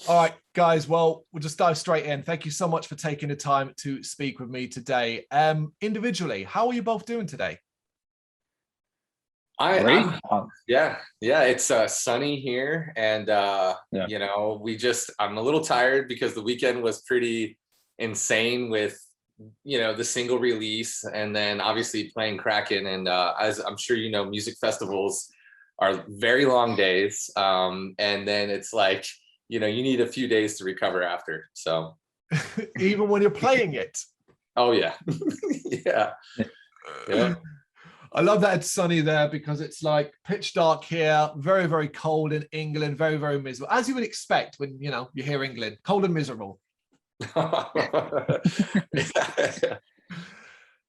All right, guys. Well, we'll just dive straight in. Thank you so much for taking the time to speak with me today. Individually, how are you both doing today? Great. Yeah, it's sunny here, and Yeah. I'm a little tired because the weekend was pretty insane with the single release, and then obviously playing Kraken, and as I'm sure you know, music festivals are very long days, and then it's like you need a few days to recover after. So Even when you're playing it. oh yeah. Yeah. Yeah. I love that it's sunny there because it's like pitch dark here, very, very cold in England, very, very miserable, as you would expect when, you hear England, cold and miserable.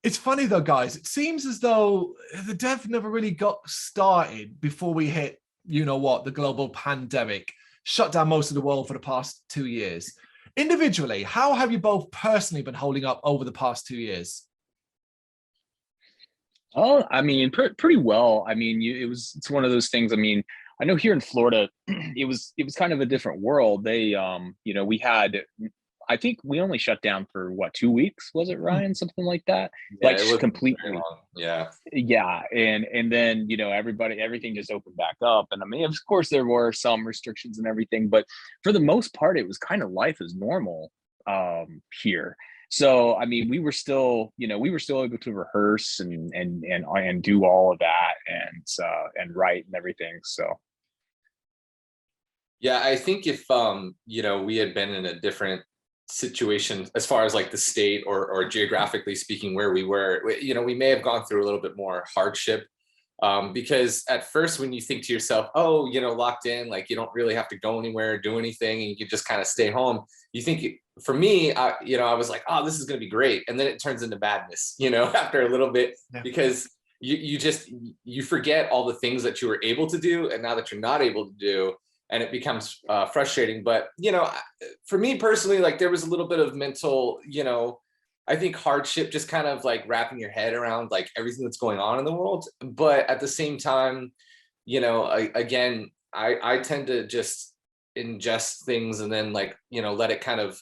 It's funny though, guys, it seems as though the dev never really got started before we hit, the global pandemic, shut down most of the world for the past 2 years. Individually, how have you both personally been holding up over the past 2 years? Oh, I mean, pretty well. I mean, it's one of those things. I mean, I know here in Florida, it was kind of a different world. We had, I think we only shut down for what, 2 weeks, was it, Ryan? Something like that. Yeah, Like it was very completely. long. Yeah. Yeah, and then everything just opened back up, and I mean, of course, there were some restrictions and everything, but for the most part, it was kind of life as normal here. So I mean, we were still able to rehearse and do all of that and write and everything. So Yeah, I think if we had been in a different situation as far as like the state or geographically speaking where we were, we may have gone through a little bit more hardship. Because at first when you think to yourself, oh, locked in, like you don't really have to go anywhere or do anything, and you can just kind of stay home. You think, for me, I was like, oh, this is going to be great. And then it turns into madness, after a little bit, Yeah. because you forget all the things that you were able to do. And now that you're not able to do, and it becomes frustrating. But, for me personally, like there was a little bit of mental, I think hardship, just kind of like wrapping your head around like everything that's going on in the world. But at the same time, I tend to just ingest things and then like, let it kind of,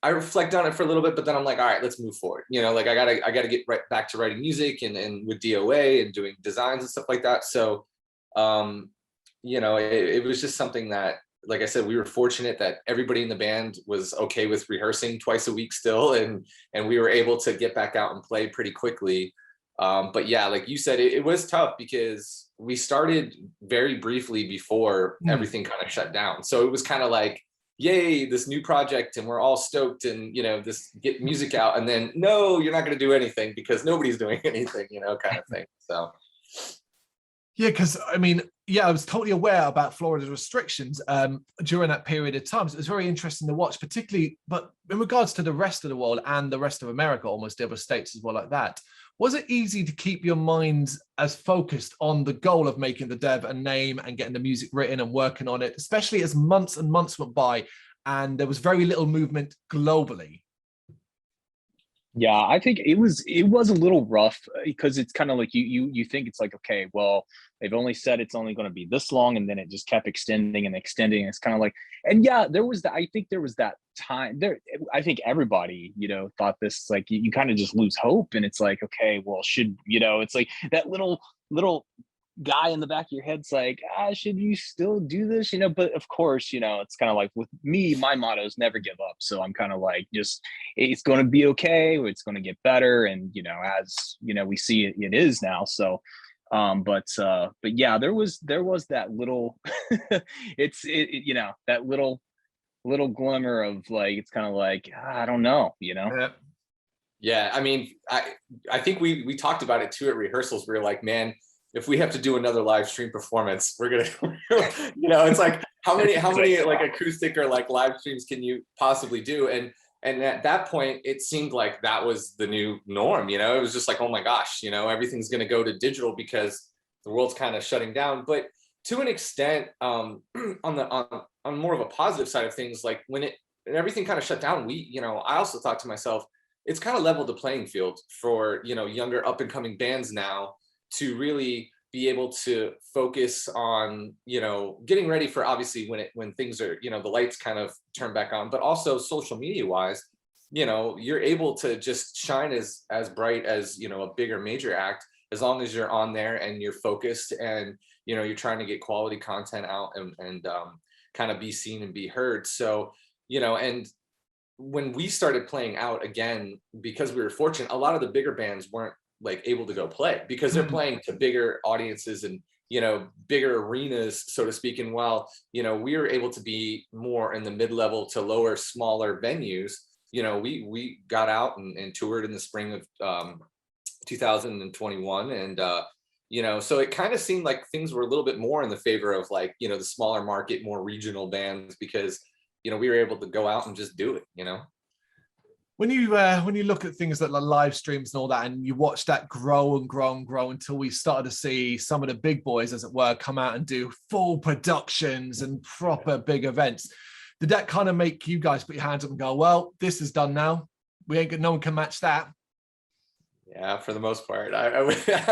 I reflect on it for a little bit, but then I'm like, all right, let's move forward. Like I gotta get right back to writing music and with DOA and doing designs and stuff like that. So, it was just something that, like I said, we were fortunate that everybody in the band was okay with rehearsing twice a week still, and we were able to get back out and play pretty quickly. But yeah, like you said, it was tough because we started very briefly before everything kind of shut down. So it was kind of like, yay, this new project, and we're all stoked, and this get music out, and then no, you're not going to do anything because nobody's doing anything, kind of thing. So yeah, because I mean, yeah, I was totally aware about Florida's restrictions during that period of time. So it was very interesting to watch, particularly, but in regards to the rest of the world and the rest of America, almost the other states as well, like that. Was it easy to keep your minds as focused on the goal of making the dev a name and getting the music written and working on it, especially as months and months went by and there was very little movement globally? yeah, I think it was a little rough because it's kind of like you think it's like, okay, well, they've only said it's only going to be this long, and then it just kept extending and extending. It's kind of like, and yeah, I think there was that time there. I think everybody, thought this, like you kind of just lose hope, and it's like, okay, well, it's like that little guy in the back of your head's like, should you still do this? But of course, it's kind of like with me, my motto is never give up. So I'm kind of like, just, it's going to be okay. It's going to get better. And, as, we see it is now. So, but yeah, there was that little, that little glimmer of like, it's kind of like, I don't know. yeah, I mean, I think we talked about it too at rehearsals. We were like, man, if we have to do another live stream performance, we're gonna, it's like how many like acoustic or like live streams can you possibly do? And at that point, it seemed like that was the new norm. It was just like, oh my gosh, everything's gonna go to digital because the world's kind of shutting down. But to an extent, on more of a positive side of things, like when everything kind of shut down, I also thought to myself, it's kind of leveled the playing field for younger up and coming bands now to really be able to focus on, you know, getting ready for obviously when things are, you know, the lights kind of turn back on, but also social media wise, you know, you're able to just shine as bright as, you know, a bigger major act, as long as you're on there and you're focused and, you know, you're trying to get quality content out and kind of be seen and be heard. So, you know, and when we started playing out again, because we were fortunate, a lot of the bigger bands weren't like able to go play because they're playing to bigger audiences and, you know, bigger arenas, so to speak. And while, you know, we were able to be more in the mid-level to lower, smaller venues, you know, we got out and toured in the spring of 2021. And, you know, so it kind of seemed like things were a little bit more in the favor of like, you know, the smaller market, more regional bands, because, you know, we were able to go out and just do it, you know. When you look at things like live streams and all that, and you watch that grow and grow and grow until we started to see some of the big boys, as it were, come out and do full productions and proper big events, did that kind of make you guys put your hands up and go, well, this is done now, no one can match that? Yeah, for the most part. I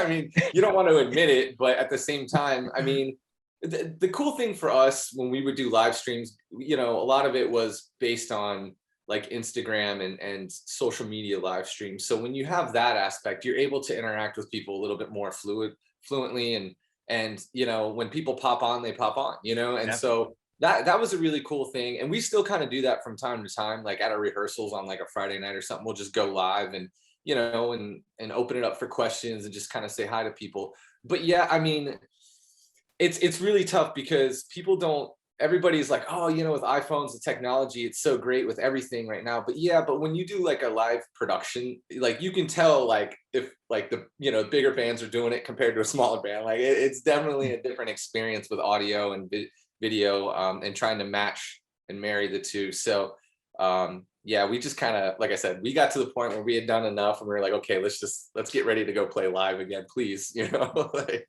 mean, you don't want to admit it, but at the same time, I mean, the cool thing for us when we would do live streams, you know, a lot of it was based on like Instagram and social media live streams. So when you have that aspect, you're able to interact with people a little bit more fluently, and you know, when people pop on, they pop on, you know. And so that was a really cool thing. And we still kind of do that from time to time, like at our rehearsals on like a Friday night or something, we'll just go live and, you know, and open it up for questions and just kind of say hi to people. But yeah, I mean, it's really tough because people don't, everybody's like, oh, you know, with iPhones, the technology, it's so great with everything right now. But yeah, but when you do like a live production, like you can tell like if like the, you know, bigger bands are doing it compared to a smaller band, like it's definitely a different experience with audio and video and trying to match and marry the two. So yeah, we just kind of, like I said, we got to the point where we had done enough and we were like, okay, let's get ready to go play live again, please, you know. Like,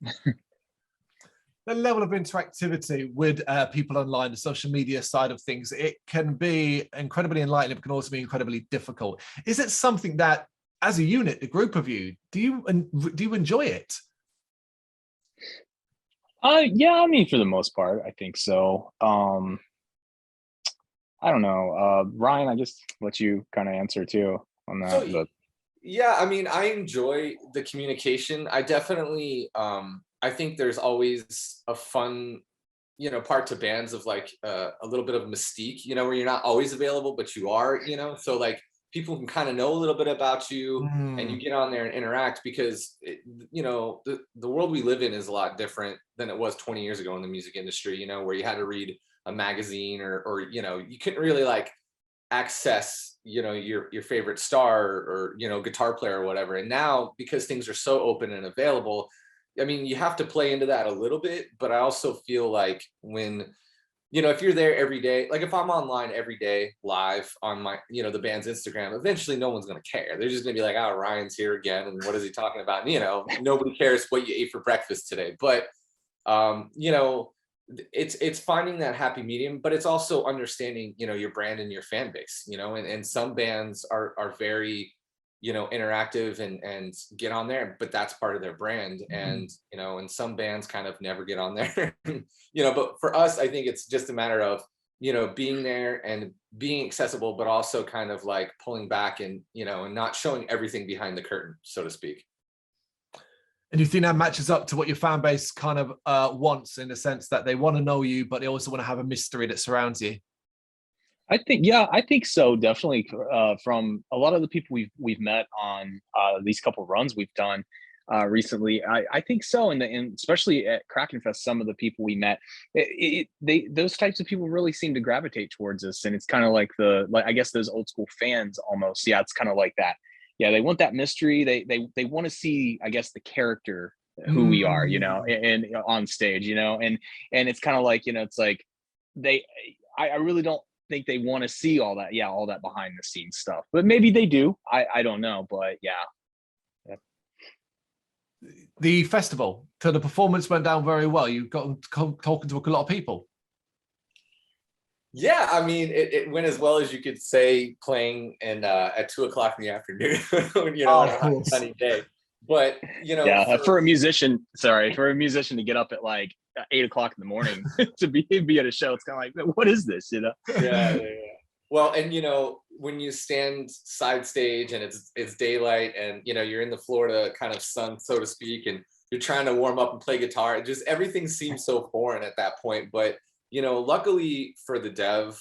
the level of interactivity with people online, the social media side of things, it can be incredibly enlightening, but can also be incredibly difficult. Is it something that, as a unit, the group of you, do you enjoy it? Yeah, I mean, for the most part, I think so. I don't know. Ryan, I just let you kind of answer too on that. so, But yeah, I mean, I enjoy the communication. I definitely, I think there's always a fun, you know, part to bands of like a little bit of mystique, you know, where you're not always available, but you are, you know, so like people can kind of know a little bit about you and you get on there and interact because, you know, the world we live in is a lot different than it was 20 years ago in the music industry, you know, where you had to read a magazine or you know, you couldn't really like access, you know, your favorite star or, you know, guitar player or whatever. And now because things are so open and available, I mean, you have to play into that a little bit, but I also feel like when, you know, if you're there every day, like if I'm online every day live on my, you know, the band's Instagram, eventually no one's going to care. They're just going to be like, oh, Ryan's here again. And what is he talking about? And, you know, nobody cares what you ate for breakfast today. But, you know, it's finding that happy medium, but it's also understanding, you know, your brand and your fan base, you know, and some bands are very, you know, interactive and get on there, but that's part of their brand. And, you know, and some bands kind of never get on there, you know, but for us, I think it's just a matter of, you know, being there and being accessible, but also kind of like pulling back and, you know, and not showing everything behind the curtain, so to speak. And you think that matches up to what your fan base kind of wants, in the sense that they want to know you, but they also want to have a mystery that surrounds you? I think so. Definitely from a lot of the people we've met on these couple runs we've done recently. I think so. And especially at Kraken Fest, some of the people we met, those types of people really seem to gravitate towards us. And it's kind of like I guess those old school fans almost. Yeah, it's kind of like that. Yeah, they want that mystery. They want to see, I guess, the character who we are, you know, and on stage, you know, and it's kind of like, you know, it's like I really don't think they want to see all that behind the scenes stuff, but maybe they do. I don't know, but yeah. The festival, so the performance went down very well. You got talking to a lot of people. Yeah, I mean, it went as well as you could say playing and at 2 o'clock in the afternoon, you know, on a hot sunny day. But you know, yeah, for a musician to get up at like 8 o'clock in the morning to be at a show, it's kind of like, what is this, you know? Yeah. Well, and you know, when you stand side stage and it's daylight and you know you're in the Florida kind of sun, so to speak, and you're trying to warm up and play guitar, it just everything seems so foreign at that point. But you know, luckily for the Dev,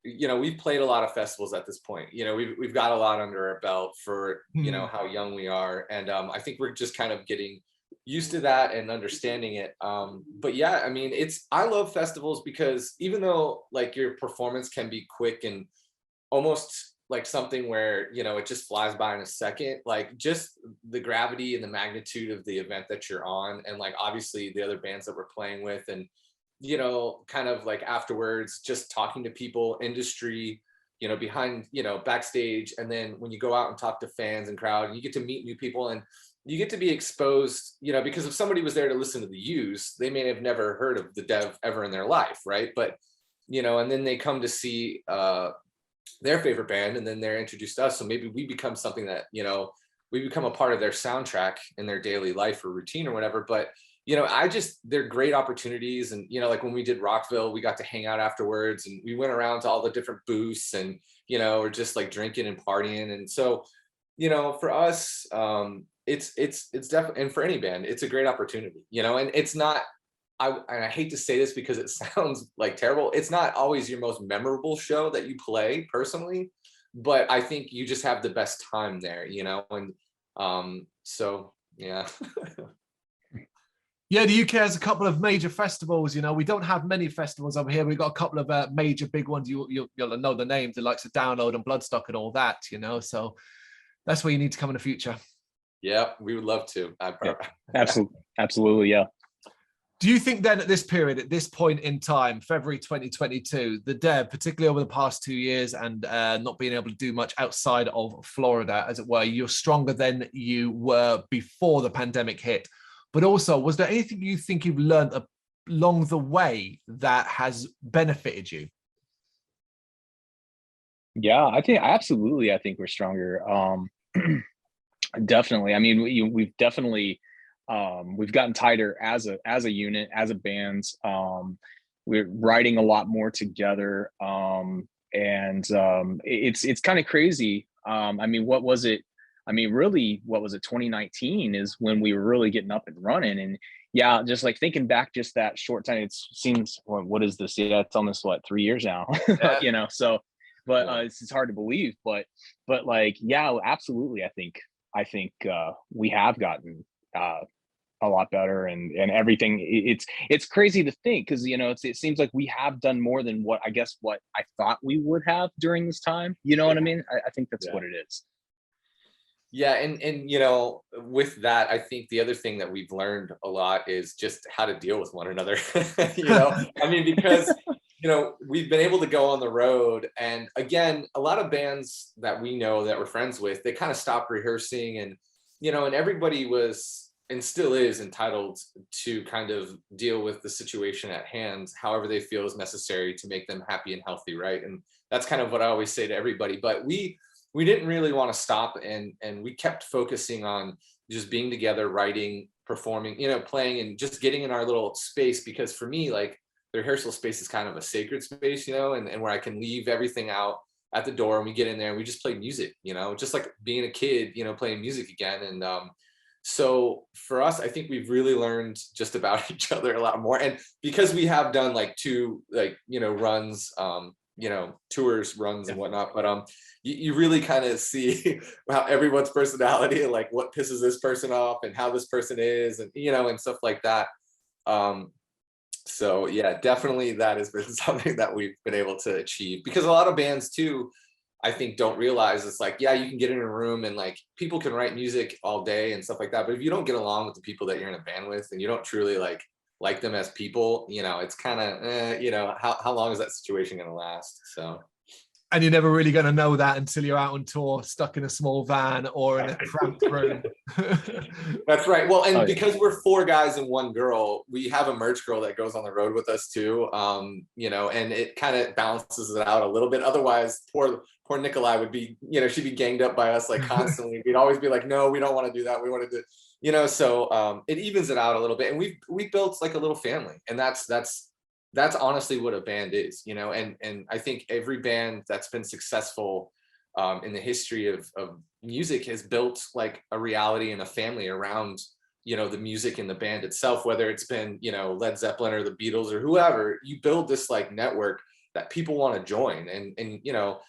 you know, we've played a lot of festivals at this point. You know, we've got a lot under our belt for, you know, how young we are. And I think we're just kind of getting used to that and understanding it. But yeah, I mean, I love festivals because even though like your performance can be quick and almost like something where, you know, it just flies by in a second, like just the gravity and the magnitude of the event that you're on. And like, obviously the other bands that we're playing with and, you know, kind of like afterwards, just talking to people, industry, you know, behind, you know, backstage. And then when you go out and talk to fans and crowd, you get to meet new people and you get to be exposed, you know, because if somebody was there to listen to the Used, they may have never heard of the Dev ever in their life, right? But, you know, and then they come to see their favorite band and then they're introduced to us. So maybe we become something that, you know, we become a part of their soundtrack in their daily life or routine or whatever. But you know, they're great opportunities. And, you know, like when we did Rockville, we got to hang out afterwards and we went around to all the different booths and, you know, we're just like drinking and partying. And so, you know, for us, it's definitely, and for any band, it's a great opportunity, you know, and it's not, and I hate to say this because it sounds like terrible. It's not always your most memorable show that you play personally, but I think you just have the best time there, you know, and so, yeah. Yeah, the UK has a couple of major festivals. You know, we don't have many festivals over here. We've got a couple of major big ones. You'll know the names, the likes of Download and Bloodstock and all that, you know. So that's where you need to come in the future. Yeah, we would love to. Yeah, absolutely, yeah. Do you think then at this period, at this point in time, February 2022, the Dev, particularly over the past 2 years and not being able to do much outside of Florida, as it were, you're stronger than you were before the pandemic hit? But also, was there anything you think you've learned along the way that has benefited you? Yeah, I think we're stronger. Definitely. I mean, we've definitely we've gotten tighter as a unit, as a band. We're writing a lot more together, and it's kind of crazy. I mean, what was it? I mean, really, what was it? 2019 is when we were really getting up and running. And yeah, just like thinking back, just that short time, it seems, what is this? Yeah, it's almost 3 years now, Yeah. you know, so, but it's hard to believe, but like, yeah, absolutely. I think we have gotten a lot better and everything. It's crazy to think because, you know, it seems like we have done more than what I thought we would have during this time. You know what I mean? I think that's what it is. Yeah, and you know, with that, I think the other thing that we've learned a lot is just how to deal with one another. You know, I mean, because you know, we've been able to go on the road, and again, a lot of bands that we know that we're friends with, they kind of stopped rehearsing, and you know, and everybody was and still is entitled to kind of deal with the situation at hand, however they feel is necessary to make them happy and healthy, right? And that's kind of what I always say to everybody. But we didn't really want to stop and we kept focusing on just being together, writing, performing, you know, playing and just getting in our little space. Because for me, like the rehearsal space is kind of a sacred space, you know, and where I can leave everything out at the door and we get in there and we just play music, you know, just like being a kid, you know, playing music again. And so for us, I think we've really learned just about each other a lot more. And because we have done like 2 like, you know, runs, you know, tours, runs and whatnot, but you really kind of see how everyone's personality and like what pisses this person off and how this person is and, you know, and stuff like that. So yeah, definitely that has been something that we've been able to achieve because a lot of bands too, I think don't realize it's like, yeah, you can get in a room and like people can write music all day and stuff like that. But if you don't get along with the people that you're in a band with and you don't truly like them as people, you know, it's kind of, you know, how long is that situation going to last? So. And you're never really going to know that until you're out on tour, stuck in a small van or in a cramped room. That's right. Well, and because we're 4 guys and 1 girl, we have a merch girl that goes on the road with us too. You know, and it kind of balances it out a little bit. Otherwise, poor Nikolai would be, you know, she'd be ganged up by us like constantly. We'd always be like, no, we don't want to do that. We want to do, you know, so it evens it out a little bit. And we built like a little family, and that's honestly what a band is, you know, and I think every band that's been successful in the history of music has built like a reality and a family around, you know, the music and the band itself, whether it's been, you know, Led Zeppelin or the Beatles or whoever. You build this like network that people want to join. And you know,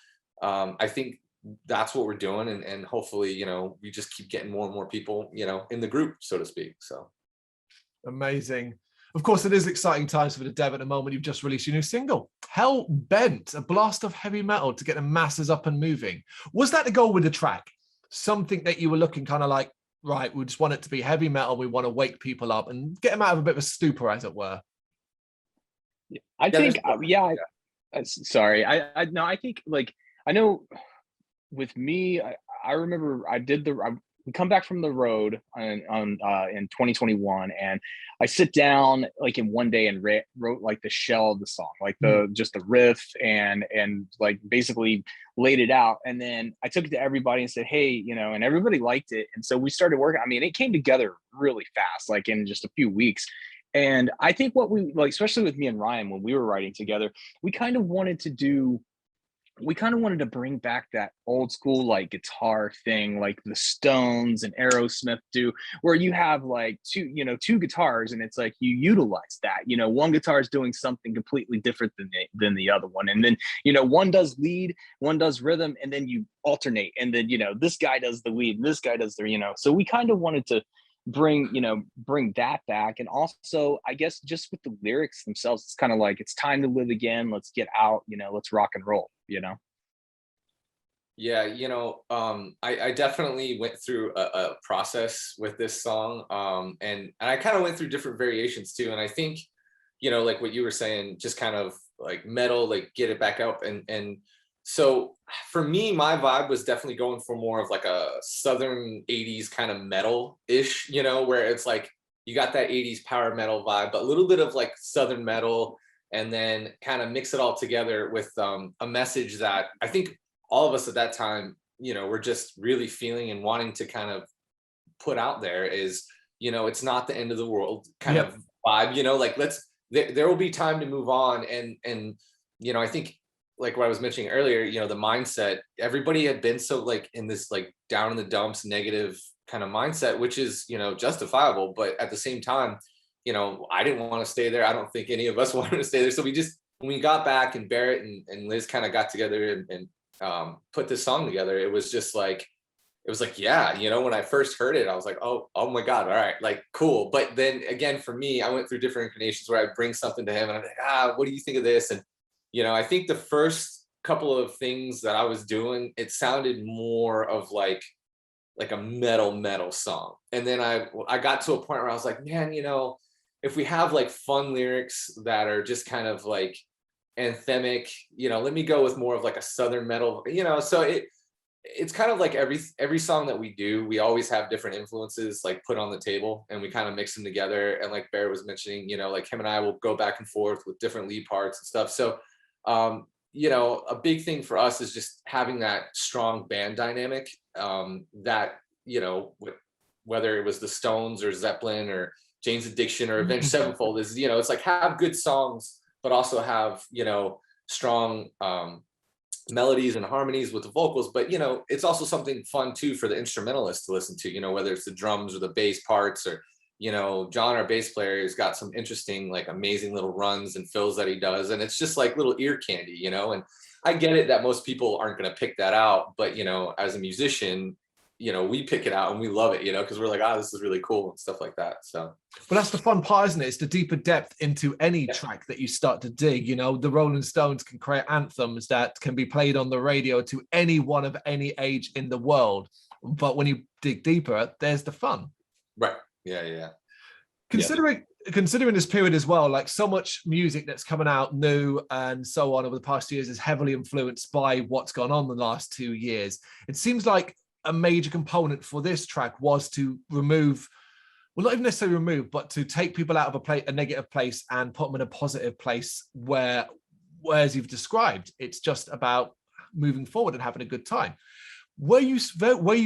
I think that's what we're doing. And hopefully, you know, we just keep getting more and more people, you know, in the group, so to speak. So amazing. Of course, it is exciting times for the Dev at the moment. You've just released your new single, Hell Bent, a blast of heavy metal to get the masses up and moving. Was that the goal with the track? Something that you were looking kind of like, right, we just want it to be heavy metal. We want to wake people up and get them out of a bit of a stupor, as it were. I think, sorry. I think like, I know with me, I remember we come back from the road in 2021, and I sit down like in one day and wrote like the shell of the song, like just the riff and like basically laid it out. And then I took it to everybody and said, hey, you know, and everybody liked it. And so we started working. I mean, it came together really fast, like in just a few weeks. And I think what we like, especially with me and Ryan, when we were writing together, we kind of wanted to bring back that old school like guitar thing, like the Stones and Aerosmith do, where you have like two guitars, and it's like you utilize that, you know, one guitar is doing something completely different than the other one, and then, you know, one does lead, one does rhythm, and then you alternate, and then, you know, this guy does the lead, and this guy does the, you know. So we kind of wanted to bring that back. And also, I guess, just with the lyrics themselves, it's kind of like, it's time to live again, let's get out, you know, let's rock and roll, you know. Yeah, you know, I definitely went through a process with this song, and I kind of went through different variations too. And I think, you know, like what you were saying, just kind of like metal, like get it back up. And so for me, my vibe was definitely going for more of like a Southern 80s kind of metal-ish, you know, where it's like you got that 80s power metal vibe, but a little bit of like Southern metal, and then kind of mix it all together with a message that I think all of us at that time, you know, we're just really feeling and wanting to kind of put out there is, you know, it's not the end of the world kind of vibe, you know, like there will be time to move on. And, you know, I think like what I was mentioning earlier, you know, the mindset, everybody had been so like in this like down in the dumps, negative kind of mindset, which is, you know, justifiable. But at the same time, you know, I didn't want to stay there. I don't think any of us wanted to stay there. So we just, when we got back and Barrett and Liz kind of got together and put this song together, it was like, yeah, you know, when I first heard it, I was like, oh my God, all right, like cool. But then again, for me, I went through different inclinations where I bring something to him and I'm like, what do you think of this? And, you know, I think the first couple of things that I was doing, it sounded more of like a metal song. And then I got to a point where I was like, man, you know, if we have like fun lyrics that are just kind of like anthemic, you know, let me go with more of like a Southern metal, you know. So it's kind of like every song that we do, we always have different influences like put on the table, and we kind of mix them together. And like Barrett was mentioning, you know, like him and I will go back and forth with different lead parts and stuff. So you know, a big thing for us is just having that strong band dynamic, that, you know, whether it was the Stones or Zeppelin or Jane's Addiction or Avenged Sevenfold, is, you know, it's like have good songs but also have, you know, strong melodies and harmonies with the vocals. But, you know, it's also something fun too for the instrumentalist to listen to, you know, whether it's the drums or the bass parts, or, you know, John, our bass player, has got some interesting, like amazing little runs and fills that he does. And it's just like little ear candy, you know. And I get it that most people aren't going to pick that out, but, you know, as a musician, you know, we pick it out and we love it, you know, because we're like, this is really cool and stuff like that. So, but that's the fun part, isn't it? It's the deeper depth into any track that you start to dig. You know, the Rolling Stones can create anthems that can be played on the radio to anyone of any age in the world. But when you dig deeper, there's the fun. Right. Yeah. Considering this period as well, like so much music that's coming out new and so on over the past years is heavily influenced by what's gone on in the last 2 years. It seems like a major component for this track was to remove, well, not even necessarily remove, but to take people out of a negative place and put them in a positive place where, as you've described, it's just about moving forward and having a good time. Were you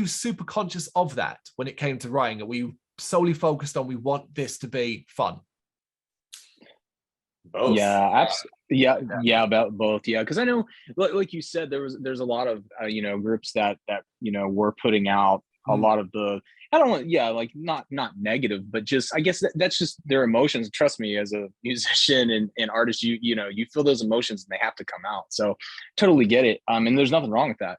super conscious of that when it came to writing? Were you solely focused on, we want this to be fun? Both. About both. Yeah, because I know, like you said, there's a lot of groups that were putting out a lot of the, I don't want, like not negative, but just, I guess that's just their emotions. Trust me, as a musician and artist, you feel those emotions and they have to come out. So totally get it. And there's nothing wrong with that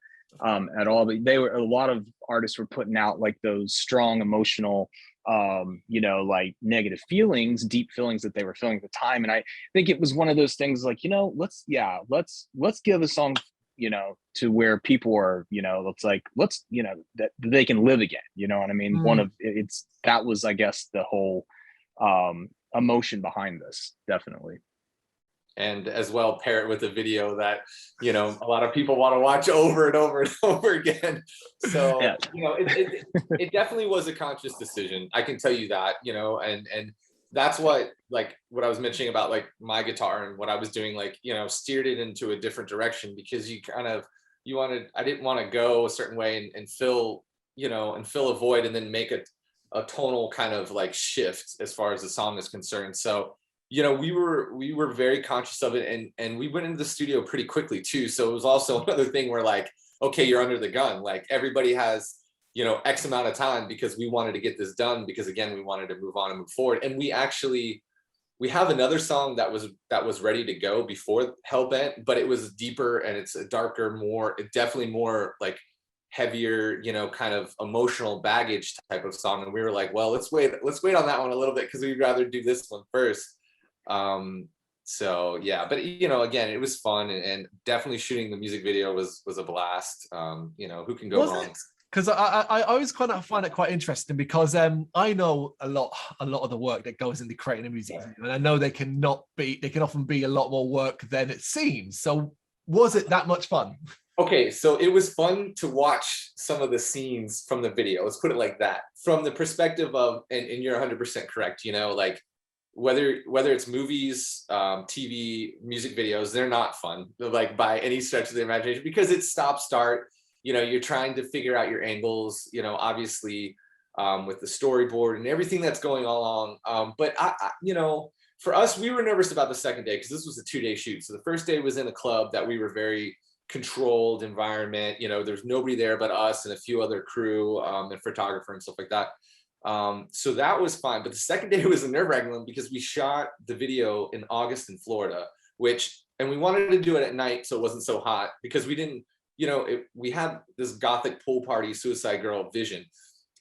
at all. But a lot of artists were putting out like those strong emotional, like negative feelings, deep feelings that they were feeling at the time. And I think it was one of those things like, let's give a song, to where people are, that they can live again. You know what I mean? That was, I guess, the whole emotion behind this, definitely. And as well, pair it with a video that a lot of people want to watch over and over and over again. So it definitely was a conscious decision, I can tell you that. And that's what I was mentioning about like my guitar and what I was doing, steered it into a different direction, because I didn't want to go a certain way and fill a void and then make a tonal kind of like shift as far as the song is concerned. So we were very conscious of it, and we went into the studio pretty quickly too. So it was also another thing where like, okay, you're under the gun. Like everybody has, X amount of time, because we wanted to get this done, because again, we wanted to move on and move forward. And we have another song that was ready to go before Hellbent, but it was deeper and it's a darker, definitely more like heavier, kind of emotional baggage type of song. And we were like, well, let's wait on that one a little bit, because we'd rather do this one first. So yeah, but again, it was fun, and definitely shooting the music video was a blast. Who can go wrong? Because I always kind of find it quite interesting, because I know a lot of the work that goes into creating a music video, and I know they can often be a lot more work than it seems. So was it that much fun? Okay, so it was fun to watch some of the scenes from the video. Let's put it like that. From the perspective of, and you're 100% correct, like whether it's movies, TV, music videos, they're not fun, like by any stretch of the imagination, because it's stop start. You're trying to figure out your angles, obviously, with the storyboard and everything that's going along. But for us, we were nervous about the second day, because this was a 2-day shoot. So the first day was in a club that we were very controlled environment. There's nobody there but us and a few other crew and photographer and stuff like that. So that was fine. But the second day was a nerve-wracking one, because we shot the video in August in Florida, and we wanted to do it at night so it wasn't so hot, because we didn't, we had this gothic pool party Suicide Girl vision.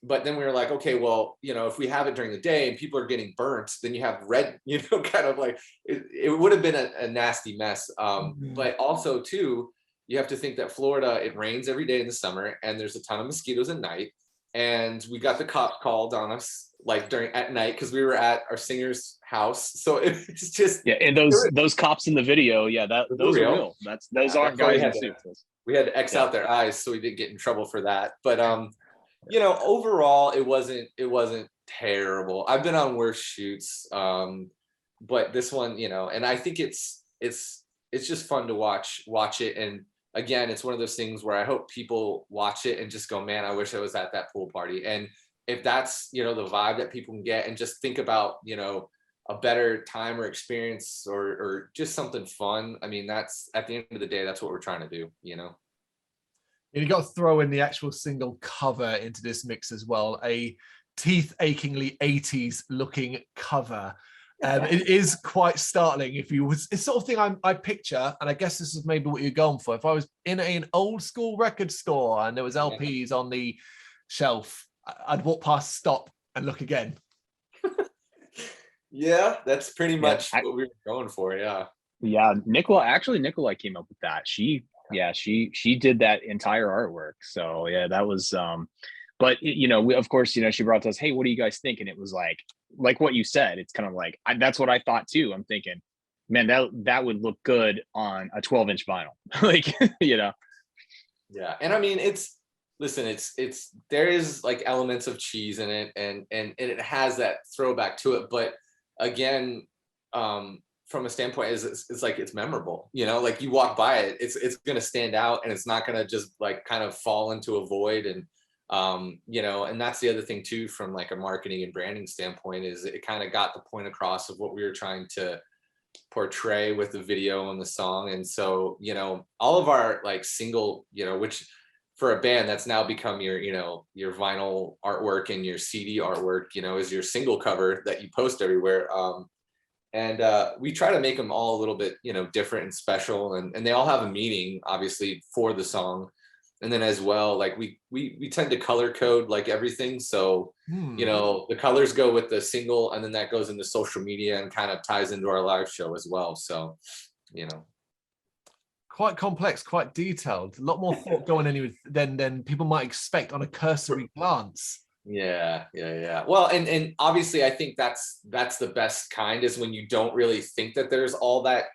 But then we were like, okay, well, if we have it during the day and people are getting burnt, then you have red, kind of like, it would have been a nasty mess. But also too, you have to think that Florida, it rains every day in the summer, and there's a ton of mosquitoes at night. And we got the cops called on us at night, because we were at our singer's house. So it's just, and those cops in the video, those are real. Those aren't guys in suits. We had to X out their eyes so we didn't get in trouble for that. But overall, it wasn't terrible. I've been on worse shoots, but this one, and I think it's just fun to watch it. And again, it's one of those things where I hope people watch it and just go, man, I wish I was at that pool party. And if that's the vibe that people can get, and just think about a better time or experience, or just something fun. I mean, that's, at the end of the day, that's what we're trying to do. You got to throw in the actual single cover into this mix as well. A teeth-achingly 80s looking cover. It is quite startling. It's the sort of thing I picture, and I guess this is maybe what you're going for. If I was in an old school record store and there was LPs on the shelf, I'd walk past, stop, and look again. Yeah, that's pretty much what we were going for. Yeah, Nicola came up with that. She did that entire artwork. So yeah, that was but you know, we, of course, you know, she brought to us, hey, what do you guys think? And it was like what you said, it's kind of like, that's what I thought too. I'm thinking, man, that would look good on a 12-inch vinyl. Like, you know. Yeah. And I mean, it's there is like elements of cheese in it, and it has that throwback to it. But again, from a standpoint is it's like it's memorable, you know, like you walk by it, it's gonna stand out, and it's not gonna just like kind of fall into a void. And you know, and that's the other thing too, from like a marketing and branding standpoint, is it kind of got the point across of what we were trying to portray with the video and the song. And so, you know, all of our like single, you know, which for a band that's now become your, you know, your vinyl artwork and your CD artwork, you know, is your single cover that you post everywhere. And we try to make them all a little bit, you know, different and special, and they all have a meaning, obviously, for the song. And then as well, like we tend to color code like everything. So, you know, the colors go with the single, and then that goes into social media and kind of ties into our live show as well. So, you know. Quite complex, quite detailed, a lot more thought going in than people might expect on a cursory glance. Yeah. Well, and obviously I think that's the best kind, is when you don't really think that there's all that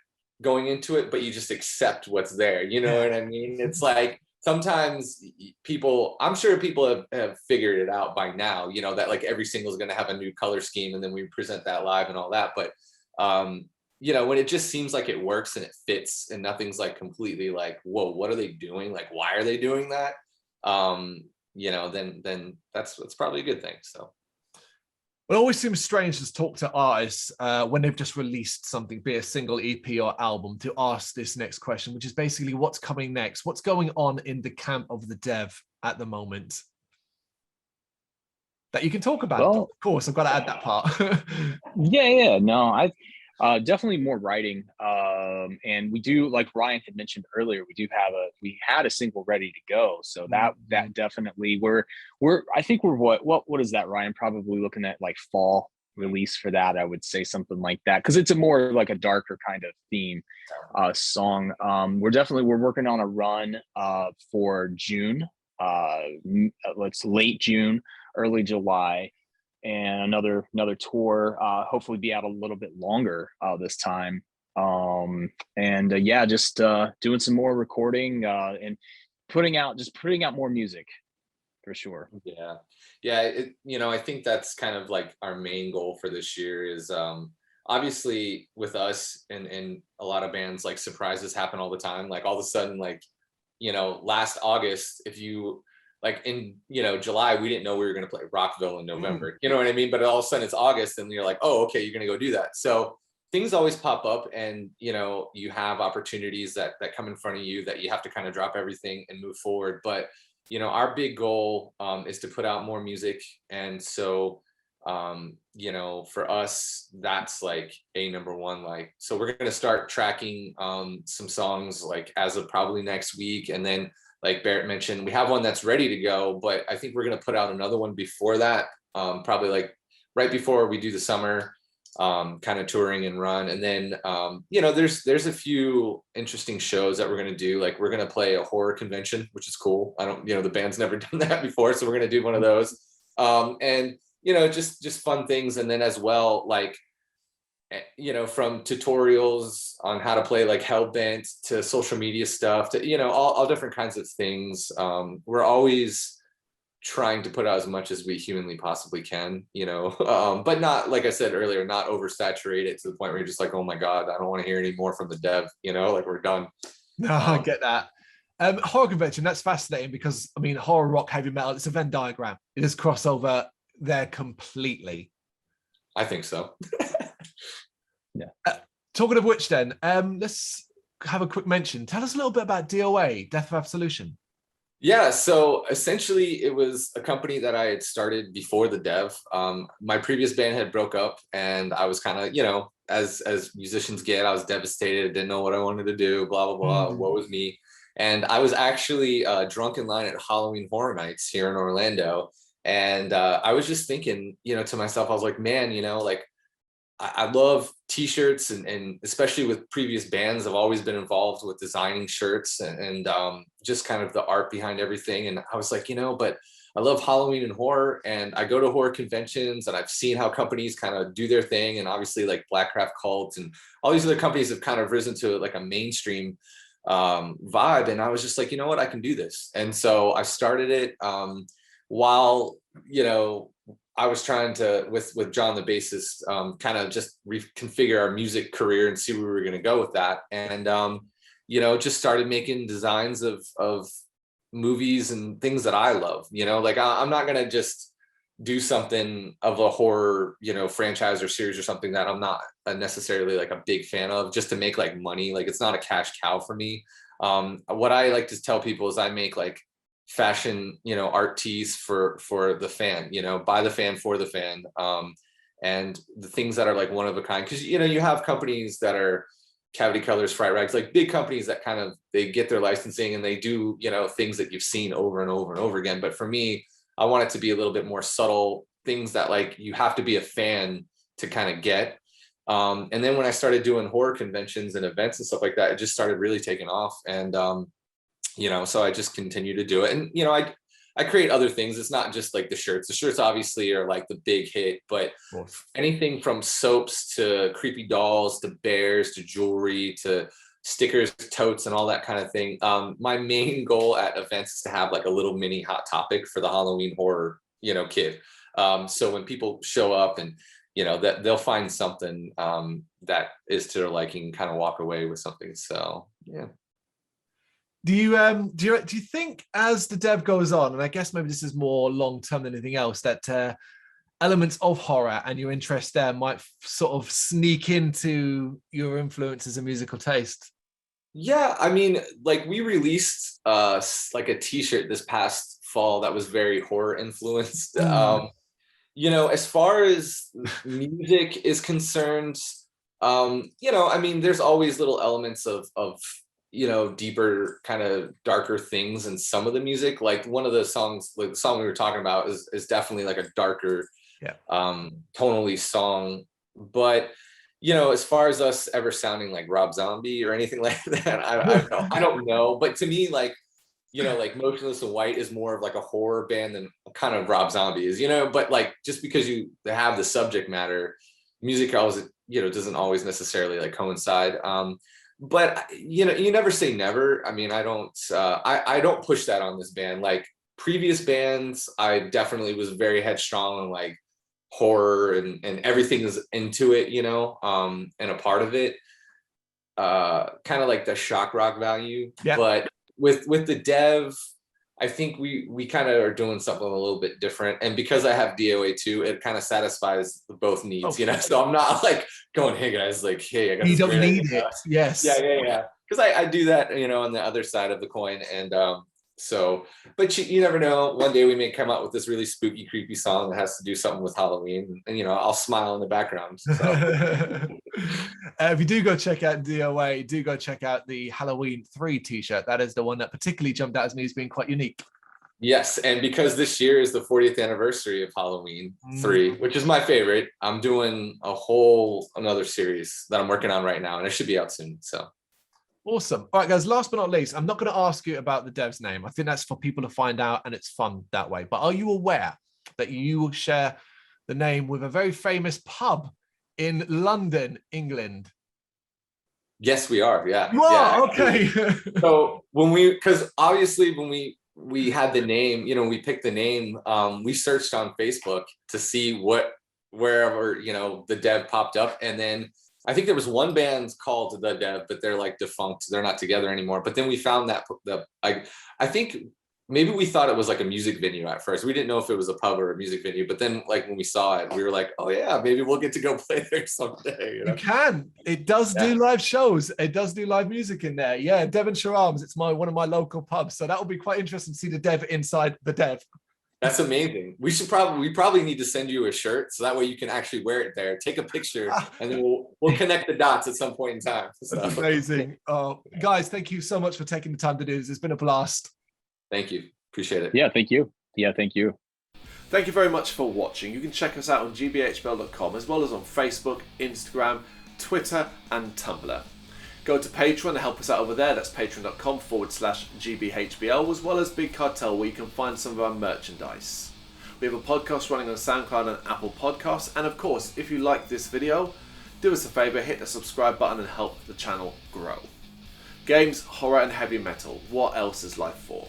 going into it, but you just accept what's there. You know what I mean? It's like sometimes people, I'm sure people have figured it out by now, you know, that like every single is going to have a new color scheme, and then we present that live and all that. But you know, when it just seems like it works and it fits, and nothing's like completely like, whoa, what are they doing? Like, why are they doing that? You know, then that's probably a good thing. So it always seems strange to talk to artists when they've just released something, be it a single, EP, or album, to ask this next question, which is basically what's coming next? What's going on in the camp of the dev at the moment that you can talk about? Well, of course, I've got to add that part. yeah, no, I definitely more writing. And we do, like Ryan had mentioned earlier, we had a single ready to go. So that definitely I think we're what is that, Ryan? Probably looking at like fall release for that. I would say something like that, because it's a more like a darker kind of theme song. We're working on a run for June. Let's late June, early July. And another tour, hopefully be out a little bit longer this time. Just doing some more recording and putting out more music for sure. Yeah. You know, I think that's kind of like our main goal for this year is obviously with us and a lot of bands, like surprises happen all the time. Like all of a sudden, like, you know, last August, if you like in, you know, July, we didn't know we were going to play Rockville in November, you know what I mean? But all of a sudden it's August, and you're like, oh, okay, you're going to go do that. So things always pop up, and, you know, you have opportunities that come in front of you that you have to kind of drop everything and move forward. But, you know, our big goal is to put out more music. And so, you know, for us, that's like number one, like, so we're going to start tracking some songs like as of probably next week. And then, like Barrett mentioned, we have one that's ready to go, but I think we're going to put out another one before that, probably like right before we do the summer kind of touring and run. And then, you know, there's a few interesting shows that we're going to do. Like we're going to play a horror convention, which is cool. You know, the band's never done that before, so we're going to do one of those. And, you know, just fun things. And then as well, like, you know, from tutorials on how to play like Hellbent to social media stuff to, you know, all different kinds of things. We're always trying to put out as much as we humanly possibly can, you know, but not, like I said earlier, not oversaturate it to the point where you're just like, oh my God, I don't want to hear any more from the dev, you know, like we're done. No, I get that. Horror convention, that's fascinating because, I mean, horror, rock, heavy metal, it's a Venn diagram. It is crossover there completely. I think so. Yeah. Talking of which then, let's have a quick mention. Tell us a little bit about DOA, Death of Absolution. Yeah, so essentially it was a company that I had started before the dev. My previous band had broke up, and I was kind of, you know, as musicians get, I was devastated, didn't know what I wanted to do, blah, blah, blah, woe was me. And I was actually drunk in line at Halloween Horror Nights here in Orlando. And I was just thinking, you know, to myself, I was like, man, you know, like, I love t-shirts, and especially with previous bands, I've always been involved with designing shirts and just kind of the art behind everything. And I was like, you know, but I love Halloween and horror, and I go to horror conventions, and I've seen how companies kind of do their thing. And obviously like Blackcraft Cult and all these other companies have kind of risen to like a mainstream vibe. And I was just like, you know what, I can do this. And so I started it while, I was trying to, with John, the bassist, kind of just reconfigure our music career and see where we were going to go with that. And, just started making designs of movies and things that I love, like I'm not going to just do something of a horror, franchise or series or something that I'm not necessarily like a big fan of just to make like money. Like it's not a cash cow for me. What I like to tell people is I make like fashion, art tees for the fan, by the fan, for the fan. And the things that are like one of a kind, because, you have companies that are Cavity Colors, Fright Rags, like big companies that kind of, they get their licensing and they do, things that you've seen over and over and over again. But for me, I want it to be a little bit more subtle things that like you have to be a fan to kind of get. And then when I started doing horror conventions and events and stuff like that, it just started really taking off. And, so I just continue to do it. And, I create other things. It's not just like the shirts. The shirts obviously are like the big hit, but anything from soaps to creepy dolls to bears to jewelry to stickers, totes, and all that kind of thing. My main goal at events is to have like a little mini Hot Topic for the Halloween horror, kid. So when people show up and, that they'll find something that is to their liking, kind of walk away with something. So, yeah. Do you think as the dev goes on, and I guess maybe this is more long term than anything else, that elements of horror and your interest there might sort of sneak into your influences and musical taste? Yeah, I mean, like we released like a t-shirt this past fall that was very horror influenced. As far as music is concerned, I mean, there's always little elements of deeper kind of darker things in some of the music. Like one of the songs, like the song we were talking about is definitely like a darker, tonally song. But, as far as us ever sounding like Rob Zombie or anything like that, I don't know. But to me, like, like Motionless in White is more of like a horror band than kind of Rob Zombie is, but like, just because you have the subject matter, music always, doesn't always necessarily like coincide. But you never say never. I mean, I don't push that on this band. Like previous bands, I definitely was very headstrong on like horror and everything is into it, and a part of it. Kind of like the shock rock value. Yeah. But with the dev, I think we kind of are doing something a little bit different. And because I have DOA too, it kind of satisfies both needs, So I'm not like going, hey guys, like, hey, I got you this don't need it. Yes. Yeah. Because I do that, on the other side of the coin. And but you never know. One day we may come out with this really spooky, creepy song that has to do something with Halloween, and I'll smile in the background. So. If you do go check out DOA, do go check out the Halloween 3 t-shirt. That is the one that particularly jumped out as me as being quite unique. Yes, and because this year is the 40th anniversary of Halloween 3, which is my favorite, I'm doing another series that I'm working on right now, and it should be out soon. So. Awesome. All right, guys, last but not least, I'm not going to ask you about the dev's name. I think that's for people to find out, and it's fun that way. But are you aware that you will share the name with a very famous pub in London, England? Yes, we are. Yeah. You are? Okay. So because obviously when we had the name, we picked the name, we searched on Facebook to see wherever, the dev popped up. And then I think there was one band called The Dev, but they're like defunct. They're not together anymore. But then we found that I think maybe we thought it was like a music venue at first. We didn't know if it was a pub or a music venue. But then like when we saw it, we were like, oh yeah, maybe we'll get to go play there someday. You can. It does do live shows. It does do live music in there. Yeah, Devonshire Arms. It's one of my local pubs. So that will be quite interesting to see the dev inside the dev. That's amazing. We probably need to send you a shirt so that way you can actually wear it there. Take a picture, and then we'll connect the dots at some point in time. So. That's amazing. Guys, thank you so much for taking the time to do this. It's been a blast. Thank you. Appreciate it. Yeah, thank you. Thank you very much for watching. You can check us out on gbhbl.com as well as on Facebook, Instagram, Twitter, and Tumblr. Go to Patreon and help us out over there. That's patreon.com/gbhbl, as well as Big Cartel, where you can find some of our merchandise. We have a podcast running on SoundCloud and Apple Podcasts. And of course, if you like this video, do us a favour, hit the subscribe button and help the channel grow. Games, horror and heavy metal. What else is life for?